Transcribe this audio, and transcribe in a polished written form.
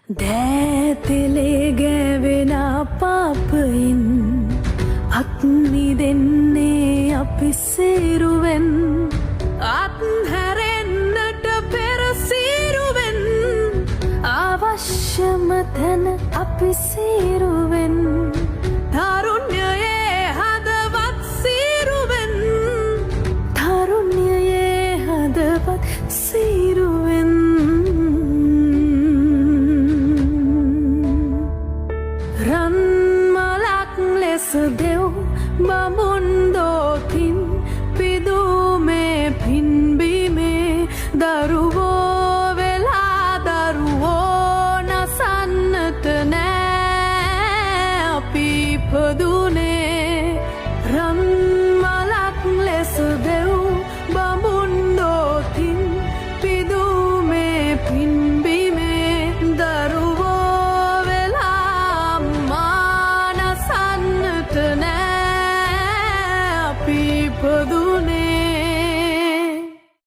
දෑතෙලේ ගෑවෙන පාපයින් අත්මි දෙන්නේ අපි සේරුවෙන් අත්හැරෙන්නට පෙරසීරුවෙන් අවශ්‍යම තැන අපි සීරුවෙන් තරුණ්‍යයේ හදවත් සීරුවෙන් තරුණ්‍යයේ හදවත් සීරුවෙන් රන්මලක් ලෙස දෙව් බමුන්දෝතින් පිදුමේ පින්බීමේ දරුවෝ වෙලා දරුවෝ නසන්නට නෑ අපි ඉපදුනේ රන්මලක් ලෙස දෙව් බමුන්දෝතින් පිදුමේ පින්බීමේ දරුවෝ වෙලා මානසන්නට නෑ අපි ඉපදුනේ